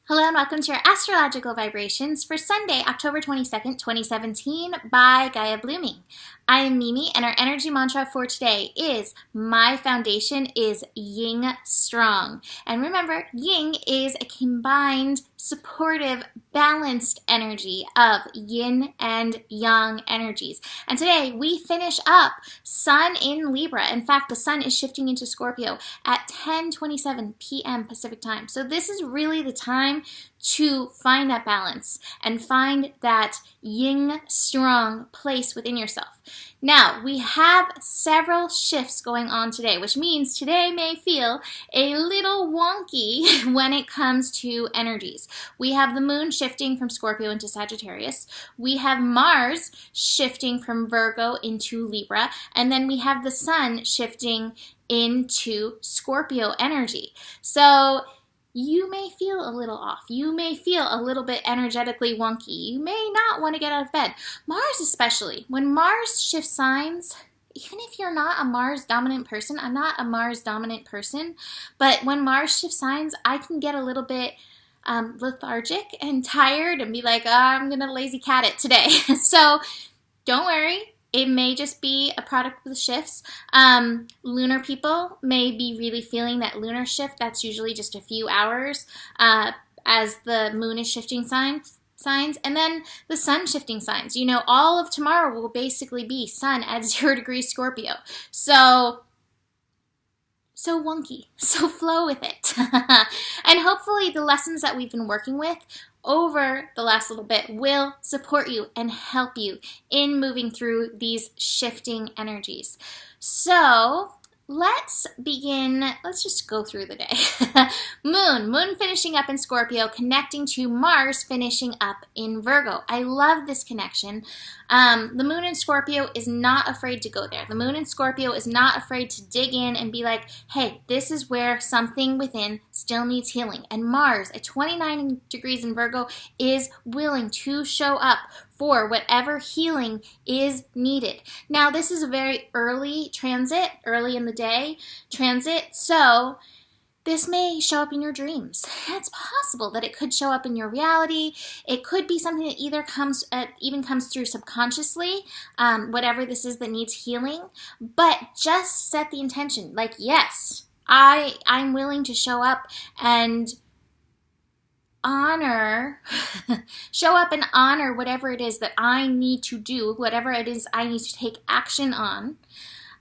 Hello and welcome to your astrological vibrations for Sunday, October 22nd, 2017 by Gaia Blooming. I am Mimi and our energy mantra for today is my foundation is Yin Strong. And remember, Yin is a combined, supportive, balanced energy of Yin and Yang energies. And today we finish up Sun in Libra. In fact, the Sun is shifting into Scorpio at 10:27 p.m. Pacific time. So this is really the time to find that balance and find that Yin strong place within yourself. Now, we have several shifts going on today, which means today may feel a little wonky when it comes to energies. We have the moon shifting from Scorpio into Sagittarius. We have Mars shifting from Virgo into Libra. And then we have the Sun shifting into Scorpio energy. So you may feel a little off. You may feel a little bit energetically wonky. You may not want to get out of bed. Mars especially. When Mars shifts signs, even if you're not a Mars dominant person, I'm not a Mars dominant person, but when Mars shifts signs, I can get a little bit lethargic and tired and be like, oh, I'm going to lazy cat it today. So don't worry. It may just be a product of the shifts. Lunar people may be really feeling that lunar shift. That's usually just a few hours as the moon is shifting signs. And then the sun shifting signs. You know, all of tomorrow will basically be sun at 0 degrees Scorpio. So wonky. So flow with it. And hopefully the lessons that we've been working with over the last little bit will support you and help you in moving through these shifting energies. So let's begin. Let's just go through the day. Moon finishing up in Scorpio, connecting to Mars finishing up in Virgo. I love this connection. The moon in Scorpio is not afraid to go there. The moon in Scorpio is not afraid to dig in and be like, hey, this is where something within still needs healing. And Mars at 29 degrees in Virgo is willing to show up for whatever healing is needed. Now, this is a very early transit, early in the day transit, so this may show up in your dreams. It's possible that it could show up in your reality. It could be something that either even comes through subconsciously, whatever this is that needs healing. But just set the intention, like, yes, I'm willing to show up and show up and honor whatever it is that I need to do, whatever it is I need to take action on,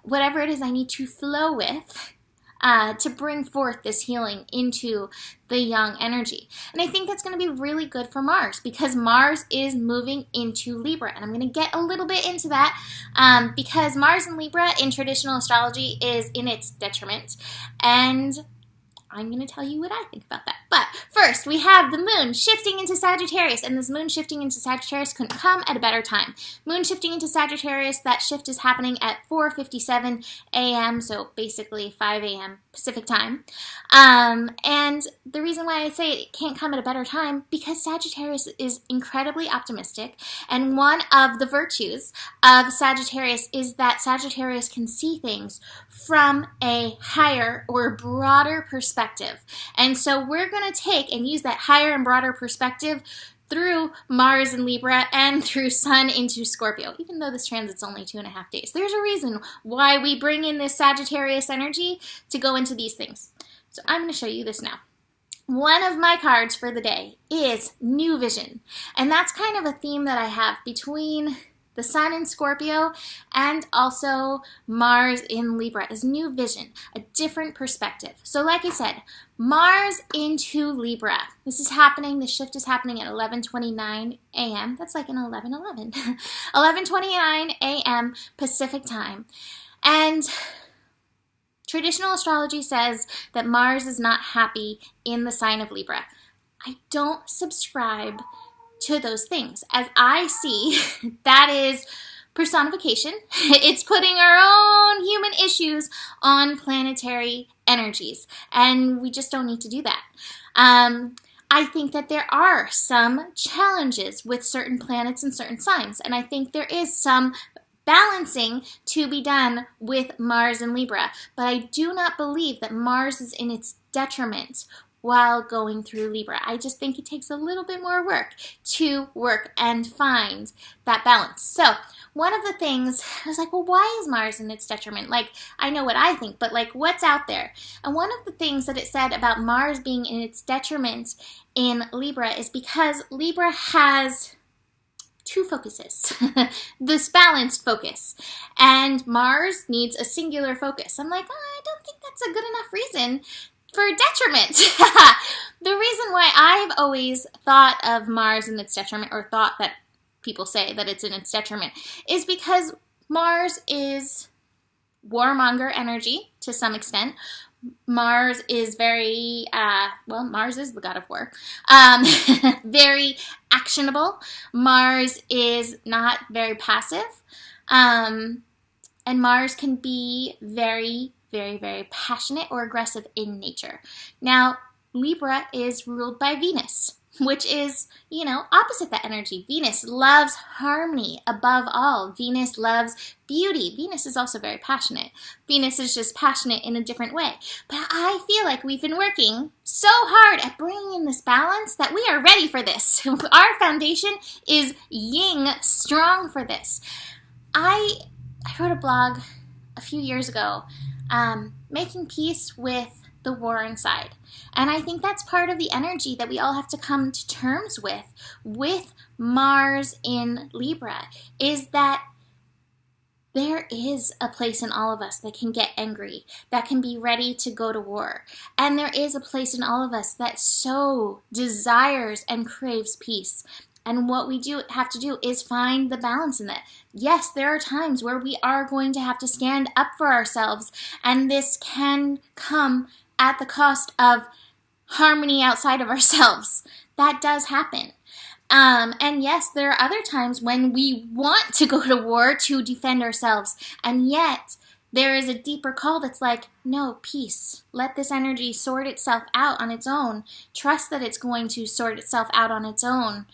whatever it is I need to flow with, to bring forth this healing into the yang energy. And I think that's going to be really good for Mars because Mars is moving into Libra. And I'm going to get a little bit into that because Mars in Libra in traditional astrology is in its detriment. And I'm going to tell you what I think about that. But first, we have the moon shifting into Sagittarius, and this moon shifting into Sagittarius couldn't come at a better time. Moon shifting into Sagittarius, that shift is happening at 4:57 a.m., so basically 5 a.m. Pacific time. And the reason why I say it can't come at a better time, because Sagittarius is incredibly optimistic, and one of the virtues of Sagittarius is that Sagittarius can see things from a higher or broader perspective. And so we're going to take and use that higher and broader perspective through Mars in Libra and through Sun into Scorpio, even though this transit's only 2.5 days. There's a reason why we bring in this Sagittarius energy to go into these things. So I'm going to show you this now. One of my cards for the day is New Vision. And that's kind of a theme that I have between the Sun in Scorpio and also Mars in Libra is New Vision, a different perspective. So like I said, Mars into Libra. This is happening, the shift is happening at 11:29 a.m. That's like an 11:11. 11:29 a.m. Pacific time. And traditional astrology says that Mars is not happy in the sign of Libra. I don't subscribe to those things. As I see, that is personification. It's putting our own human issues on planetary energies, and we just don't need to do that. I think that there are some challenges with certain planets and certain signs, and I think there is some balancing to be done with Mars and Libra, but I do not believe that Mars is in its detriment while going through Libra. I just think it takes a little bit more work to work and find that balance. So one of the things, I was like, well, why is Mars in its detriment? Like, I know what I think, but like, what's out there? And one of the things that it said about Mars being in its detriment in Libra is because Libra has two focuses, this balanced focus, and Mars needs a singular focus. I'm like, oh, I don't think that's a good enough reason for detriment. The reason why I've always thought of Mars in its detriment, or thought that people say that it's in its detriment, is because Mars is warmonger energy to some extent. Mars is very, Mars is the god of war, very actionable. Mars is not very passive, and Mars can be very, very, very passionate or aggressive in nature. Now, Libra is ruled by Venus, which is, opposite that energy. Venus loves harmony above all. Venus loves beauty. Venus is also very passionate. Venus is just passionate in a different way. But I feel like we've been working so hard at bringing in this balance that we are ready for this. Our foundation is yin strong for this. I wrote a blog a few years ago, making peace with the war inside. And I think that's part of the energy that we all have to come to terms with Mars in Libra, is that there is a place in all of us that can get angry, that can be ready to go to war. And there is a place in all of us that so desires and craves peace. And what we have to do is find the balance in that. Yes, there are times where we are going to have to stand up for ourselves, and this can come at the cost of harmony outside of ourselves. That does happen. And yes, there are other times when we want to go to war to defend ourselves, and yet there is a deeper call that's like, no, peace. Let this energy sort itself out on its own. Trust that it's going to sort itself out on its own.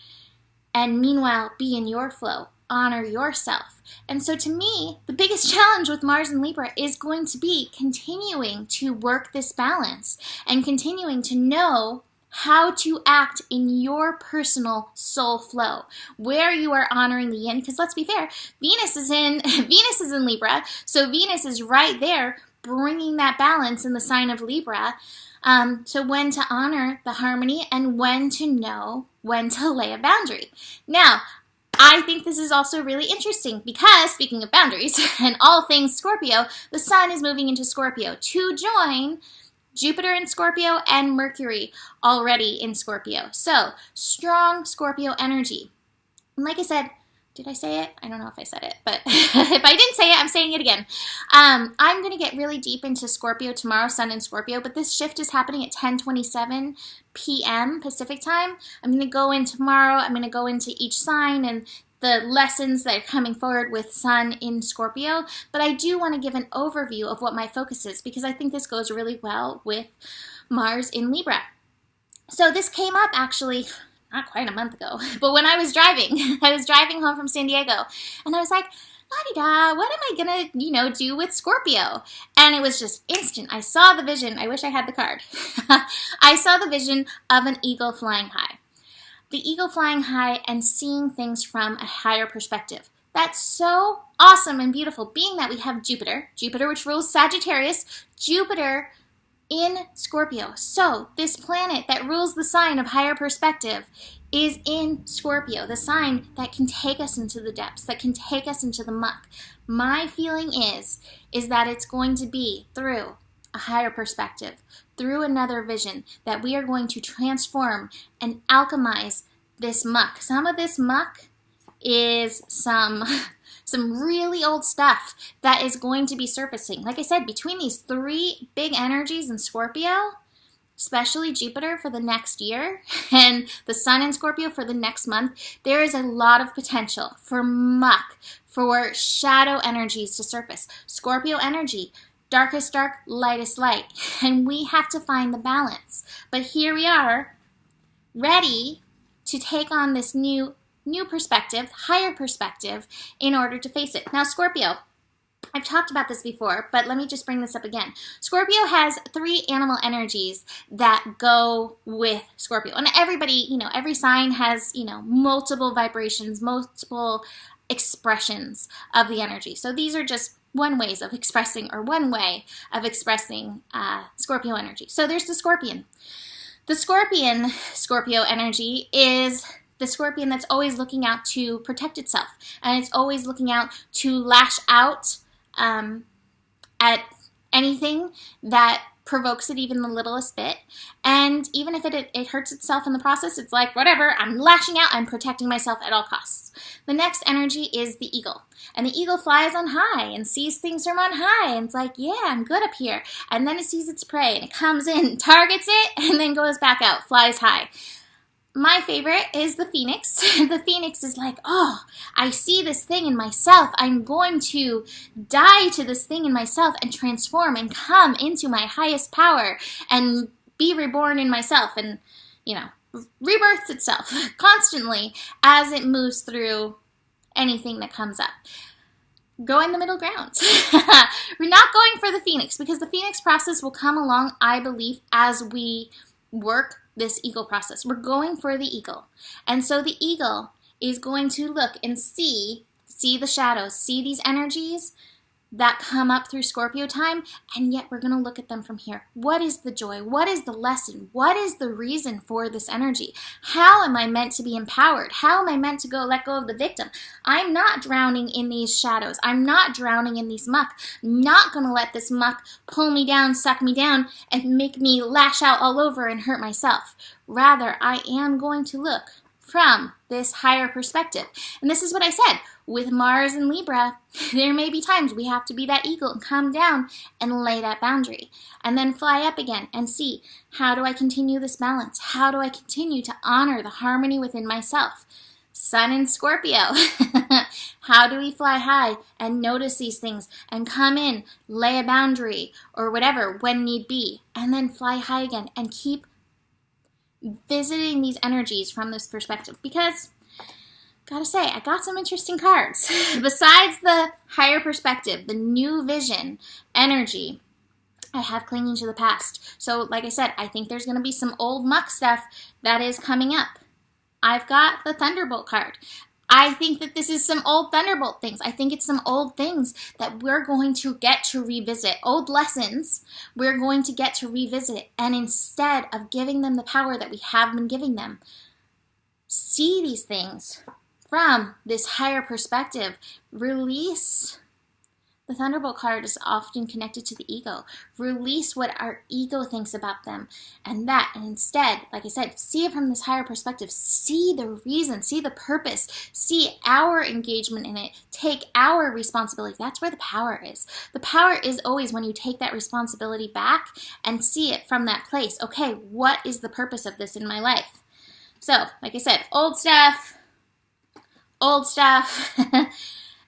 And meanwhile, be in your flow. Honor yourself. And so to me, the biggest challenge with Mars and Libra is going to be continuing to work this balance and continuing to know how to act in your personal soul flow, where you are honoring the yin. Because let's be fair, Venus is in Libra, so Venus is right there bringing that balance in the sign of Libra. So when to honor the harmony and when to know when to lay a boundary. Now, I think this is also really interesting because, speaking of boundaries and all things Scorpio, the sun is moving into Scorpio to join Jupiter in Scorpio and Mercury already in Scorpio. So, strong Scorpio energy. And like I said, did I say it? I don't know if I said it, but if I didn't say it, I'm saying it again. I'm going to get really deep into Scorpio tomorrow, Sun in Scorpio, but this shift is happening at 10:27 p.m. Pacific time. I'm going to go in tomorrow. I'm going to go into each sign and the lessons that are coming forward with Sun in Scorpio, but I do want to give an overview of what my focus is because I think this goes really well with Mars in Libra. So this came up actually not quite a month ago, but when I was driving home from San Diego, and I was like, la-di-da, what am I gonna, do with Scorpio? And it was just instant. I saw the vision. I wish I had the card. I saw the vision of an eagle flying high. The eagle flying high and seeing things from a higher perspective. That's so awesome and beautiful, being that we have Jupiter which rules Sagittarius, Jupiter in Scorpio. So this planet that rules the sign of higher perspective is in Scorpio, the sign that can take us into the depths, that can take us into the muck. My feeling is that it's going to be through a higher perspective, through another vision, that we are going to transform and alchemize this muck. Some of this muck is some really old stuff that is going to be surfacing. Like I said, between these three big energies in Scorpio, especially Jupiter for the next year and the Sun in Scorpio for the next month, there is a lot of potential for muck, for shadow energies to surface. Scorpio energy, darkest dark, lightest light. And we have to find the balance. But here we are, ready to take on this new perspective, higher perspective, in order to face it. Now, Scorpio, I've talked about this before, but let me just bring this up again. Scorpio has 3 animal energies that go with Scorpio. And everybody, every sign has, multiple vibrations, multiple expressions of the energy. So these are just one way of expressing Scorpio energy. So there's the Scorpion. The Scorpio energy is the Scorpion that's always looking out to protect itself. And it's always looking out to lash out at anything that provokes it even the littlest bit. And even if it hurts itself in the process, it's like, whatever, I'm lashing out, I'm protecting myself at all costs. The next energy is the eagle. And the eagle flies on high and sees things from on high. And it's like, yeah, I'm good up here. And then it sees its prey and it comes in, targets it, and then goes back out, flies high. My favorite is the phoenix. The phoenix is like, oh, I see this thing in myself. I'm going to die to this thing in myself and transform and come into my highest power and be reborn in myself and, rebirths itself constantly as it moves through anything that comes up. Go in the middle ground. We're not going for the phoenix because the phoenix process will come along, I believe, as we work this eagle process. We're going for the eagle. And so the eagle is going to look and see the shadows, see these energies that come up through Scorpio time, and yet we're going to look at them from here. What is the joy? What is the lesson? What is the reason for this energy? How am I meant to be empowered? How am I meant to let go of the victim? I'm not drowning in these shadows. I'm not drowning in these muck. I'm not going to let this muck pull me down, suck me down, and make me lash out all over and hurt myself. Rather, I am going to look from this higher perspective. And this is what I said. With Mars and Libra, there may be times we have to be that eagle and come down and lay that boundary. And then fly up again and see, how do I continue this balance? How do I continue to honor the harmony within myself? Sun in Scorpio. How do we fly high and notice these things and come in, lay a boundary or whatever when need be, and then fly high again and keep visiting these energies from this perspective? Because gotta say, I got some interesting cards. Besides the higher perspective, the new vision energy, I have clinging to the past. So like I said, I think there's going to be some old muck stuff that is coming up. I've got the Thunderbolt card. I think that this is some old Thunderbolt things. I think it's some old things that we're going to get to revisit. Old lessons we're going to get to revisit. And instead of giving them the power that we have been giving them, see these things from this higher perspective. Release. The Thunderbolt card is often connected to the ego. Release what our ego thinks about them. And instead, like I said, see it from this higher perspective. See the reason, see the purpose, see our engagement in it. Take our responsibility. That's where the power is. The power is always when you take that responsibility back and see it from that place. Okay, what is the purpose of this in my life? So, like I said, old stuff,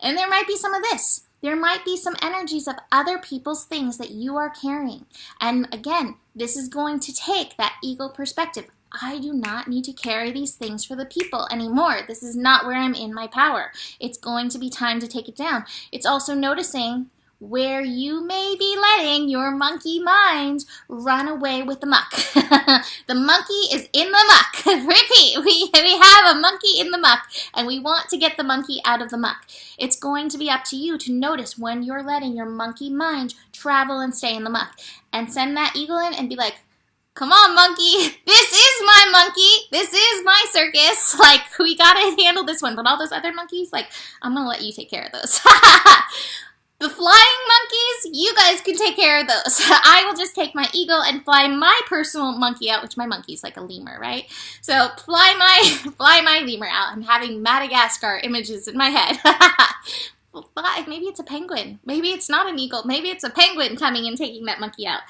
and there might be some of this. There might be some energies of other people's things that you are carrying. And again, this is going to take that ego perspective. I do not need to carry these things for the people anymore. This is not where I'm in my power. It's going to be time to take it down. It's also noticing where you may be letting your monkey mind run away with the muck. The monkey is in the muck. Repeat, we have a monkey in the muck, and we want to get the monkey out of the muck. It's going to be up to you to notice when you're letting your monkey mind travel and stay in the muck. And send that eagle in and be like, come on, monkey. This is my monkey. This is my circus. Like, we gotta handle this one. But all those other monkeys, like, I'm gonna let you take care of those. The flying monkeys, you guys can take care of those. I will just take my eagle and fly my personal monkey out, which my monkey's like a lemur, right? So fly my lemur out. I'm having Madagascar images in my head. Maybe it's a penguin. Maybe it's not an eagle. Maybe it's a penguin coming and taking that monkey out.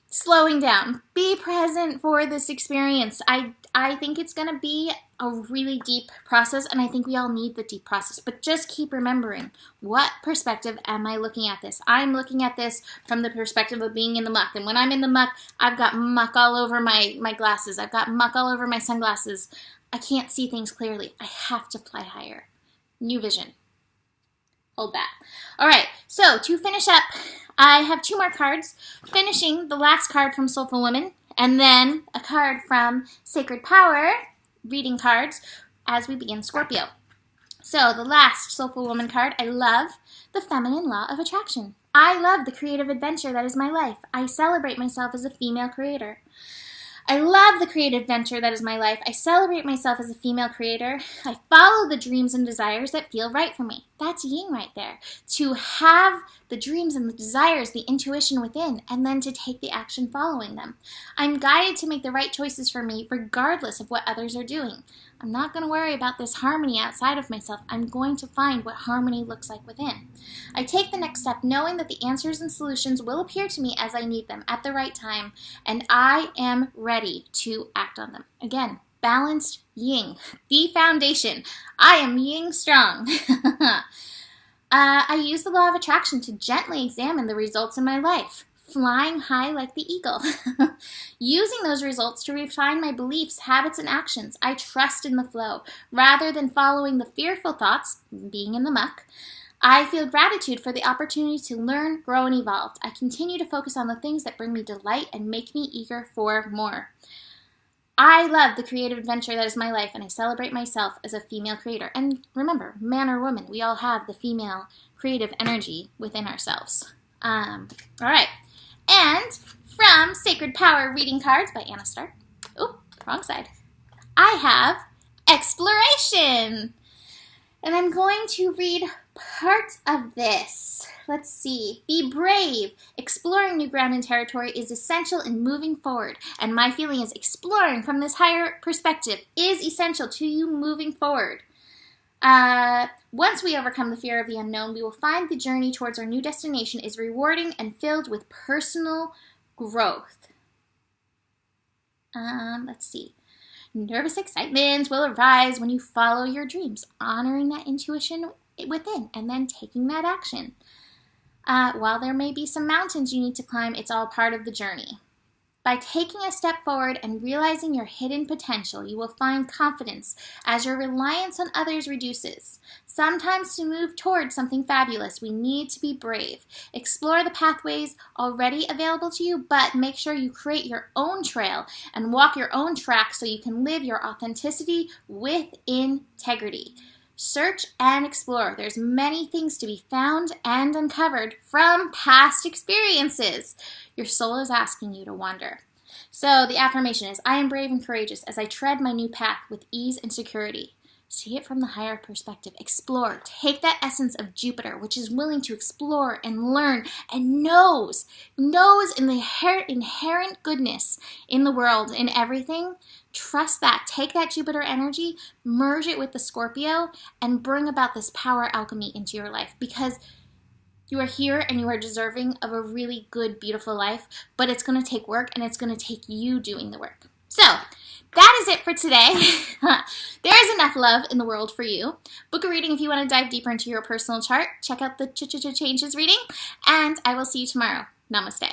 Slowing down. Be present for this experience. I think it's going to be a really deep process, and I think we all need the deep process. But just keep remembering, what perspective am I looking at this? I'm looking at this from the perspective of being in the muck. And when I'm in the muck, I've got muck all over my glasses. I've got muck all over my sunglasses. I can't see things clearly. I have to fly higher. New vision. Hold that. All right, so to finish up, I have 2 more cards, finishing the last card from Soulful Woman, and then a card from Sacred Power, reading cards, as we begin Scorpio. So the last Soulful Woman card, I love the feminine law of attraction. I love the creative adventure that is my life. I celebrate myself as a female creator. I love the creative adventure that is my life. I celebrate myself as a female creator. I follow the dreams and desires that feel right for me. That's yin right there. To have the dreams and the desires, the intuition within, and then to take the action following them. I'm guided to make the right choices for me regardless of what others are doing. I'm not going to worry about this harmony outside of myself. I'm going to find what harmony looks like within. I take the next step knowing that the answers and solutions will appear to me as I need them at the right time, and I am ready to act on them. Again, balanced yin, the foundation. I am yin strong. I use the law of attraction to gently examine the results in my life, flying high like the eagle. Using those results to refine my beliefs, habits, and actions. I trust in the flow. Rather than following the fearful thoughts, being in the muck, I feel gratitude for the opportunity to learn, grow, and evolve. I continue to focus on the things that bring me delight and make me eager for more. I love the creative adventure that is my life, and I celebrate myself as a female creator. And remember, man or woman, we all have the female creative energy within ourselves. All right. And from Sacred Power Reading Cards by Anna Stark. Oh, wrong side. I have Exploration. And I'm going to read parts of this. Let's see. Be brave. Exploring new ground and territory is essential in moving forward. And my feeling is exploring from this higher perspective is essential to you moving forward. Once we overcome the fear of the unknown, we will find the journey towards our new destination is rewarding and filled with personal growth. Let's see. Nervous excitement will arise when you follow your dreams, honoring that intuition within, and then taking that action. While there may be some mountains you need to climb, it's all part of the journey. By taking a step forward and realizing your hidden potential, you will find confidence as your reliance on others reduces. Sometimes to move towards something fabulous, we need to be brave. Explore the pathways already available to you, but make sure you create your own trail and walk your own track so you can live your authenticity with integrity. Search and explore. There's many things to be found and uncovered from past experiences. Your soul is asking you to wander. So the affirmation is, I am brave and courageous as I tread my new path with ease and security. See it from the higher perspective. Explore. Take that essence of Jupiter, which is willing to explore and learn and knows in the inherent goodness in the world, in everything. Trust that. Take that Jupiter energy, merge it with the Scorpio, and bring about this power alchemy into your life, because you are here and you are deserving of a really good, beautiful life, but it's going to take work, and it's going to take you doing the work. So that is it for today. There is enough love in the world for you. Book a reading if you want to dive deeper into your personal chart. Check out the Changes reading, and I will see you tomorrow. Namaste.